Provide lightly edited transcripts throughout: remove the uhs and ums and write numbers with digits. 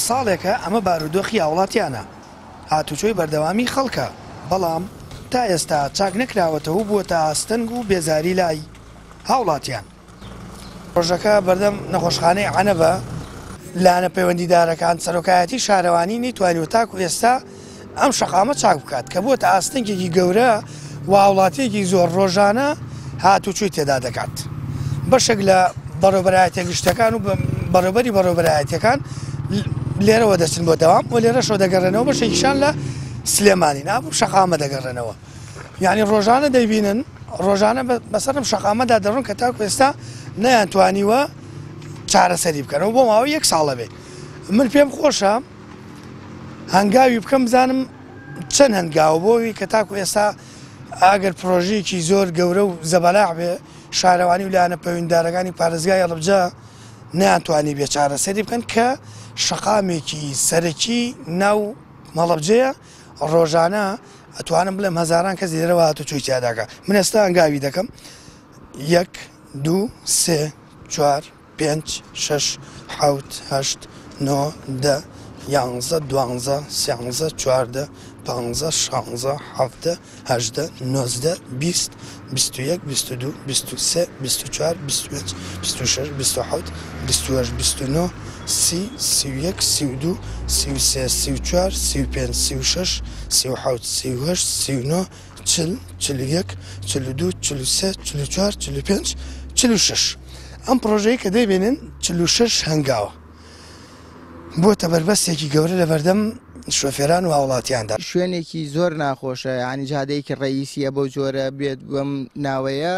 ساڵێکە ئەمە بارودۆخی هاوڵاتیانە هاتوچۆی بەردەوامی خەڵکە بەڵام تا ئێستا چاک نەکراوەتەوە بووە تا ئاستەنگ و بێزاری لای هاوڵاتیان. ڕۆژەکە بەردەم نەخۆشخانەی عەنەبە لانە پەیوەندیدارەکان سەرۆکایەتی شارەوانی نەیتوانیوە تاکو ئێستا ئەم شەقامە چاک بکات کە بووە تا ئاستەنگێکی گەورە و هاوڵاتیەکی زۆر ڕۆژانە هاتوچۆی تێدا دەکات. بەشێک لە بەڕێوەبەرایەتە گشتەکان و بەڕێوەبەرایەتەکان لێرەوە دەچن بۆ دەوام و لێرەشەوە دەگەڕێنەوە بەشێکیشان لە سلێمانی نابوو شەقامە دەگەڕێنەوە. یعنی ڕۆژانە دەیبینن ڕۆژانە بەسەرم شەقامەدا دەڕۆن کە تاکو ئێستا نەیانتوانیوە چارەسەری بکەنەوە بۆ ماوەی 1 ساڵە بێ. من پێم خۆشە هەنگاوی بکەم بزانم چەند هەنگاوە بۆی کە تاکو ئێستا ئاگەر پرۆژەیەکی زۆر گەورە و زەبەلاع بێ شارەوانی و لایەنە پەیوەندیدارەکانی پارێزگای هەڵبجە نەیانتوانی بێ چارەسەری بکەن کە شەقامێکی سەرەکی ناو هەڵبجەیە ڕۆژانە ئەتوانم بڵێم هەزاران کەس لێرەوە هاتوچۆی تیاداکە. من ئێستا هەنگاوی دەکەم 1 2 3 4 5 6 7 8 9 10 11 12 13 14 15 16 17 18 19 20 21 22 23 24 25 26 27 28 29 30 31 32 33 34 35 36 37 38 39 40 41 42 43 44 45 46 ئەم پرۆژەیە کە دەیبێنن 46 هەنگاوە بۆتە بەربەستێکی گەورە لە بەردەم شۆفێران و هاوڵاتیاندا. شوێنێکی زۆر ناخۆشە یعنی جادەیەکی ڕئیسیە بۆ جۆرە بێت بەم ناوەیە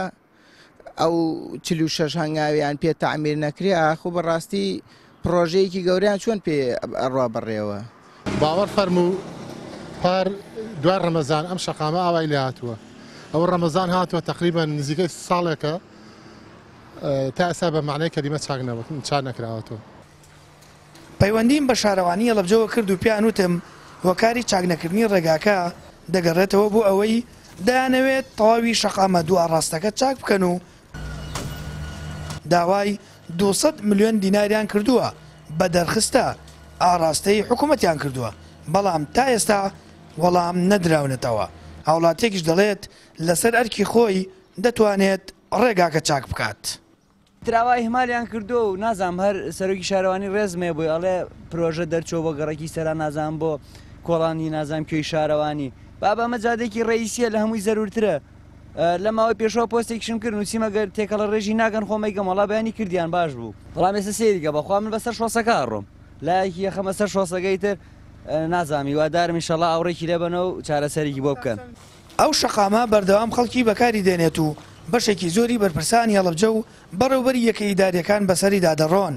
ئەو 46 هەنگاویان پێ تەعمیر نەکرێ خۆ بەڕاستی پرۆژەیەکی گەوریان چۆن پێ ئەڕوا بڕێەوە. باوەڕ فەرموو پار دوای ڕەمەزان ئەم شەقامە ئاوای لێ هاتووە ئەو ڕەمەزان هاتووە تقریبا نزیکەی ساڵێکە تا ئێستا بە معنای کەلیمە چاک نەکراوەتەوە. پەیوەندیم بە شارەوانی هەڵبجەوە کرد و پیان وتم وەکاری چاکنەکردنی ڕێگاکە دەگەڕێتەوە بۆ ئەوەی دایانەوێت تەواوی شەقامە دووە ڕاستەکە چاک بکەن و داوای 200 ملیۆن دیناریان کردووە بە دەرخستە ئاڕاستەی حکوومەتیان کردووە بەڵام تا ئێستا وەڵام نەدراونەتەوە. هاوڵاتێکیش دەڵێت لەسەر ئەرکی خۆی دەتوانێت ڕێگاکە چاک بکات. تراوای هەمالیان کردو و نازام هەر سەرۆکی شارەوانی ڕێزمێ بووی ئەڵێ پرۆژە دەرچۆ بۆ گەڕێکی سەرا نازان بۆ کۆڵانی نازام کوێی شارەوانی بابەمە جادێکی ڕئیسیە لە هەمووی زەرورترە. لە ماوەی پێشەوە پۆستێکیشم کرد نووسیمە گەر تێکەڵە ڕێژی ناگەن خۆمەی گەمەڵا بەیانی کردیان باش بوو بەڵام ئێستا سێریگە بەخوا من بەسەر شۆسەکە ڕۆم لایەکی یەخەمە سەر شۆسەکەی تر نازامی وادارم ئینشەڵا ئاوڕێکی لێبنەوە و چارەسەرێکی بۆ بکەن. ئەو شەقامە بەردەوام خەڵکی بەکاری دێنێت و بەشێکی زۆری بەرپرسانی هەڵبجە و بەڕێوەبەری یەکە ئیداریەکان بەسەریدا دەڕۆن.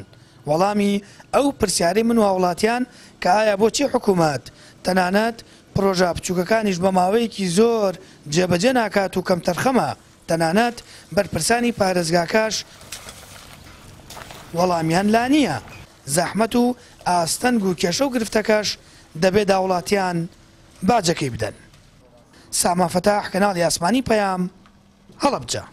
وەڵامی ئەو پرسیارەی من و هاوڵاتیان کە ئایا بۆچی حکوومەت تەنانەت پرۆژە بچووکەکانیش بە ماوەیەکی زۆر جێبەجێ ناکات و کەم تەرخەمە تەنانەت بەرپرسانی پارێزگاکەش وەڵامیان لا نییە. زەحمەت و ئاستەنگ و کێشە و گرفتەکەش دەبێت هاوڵاتیان باجەکەی بدەن. سامان فەتاح کەناڵی ئاسمانی پەیام هەڵەبجە.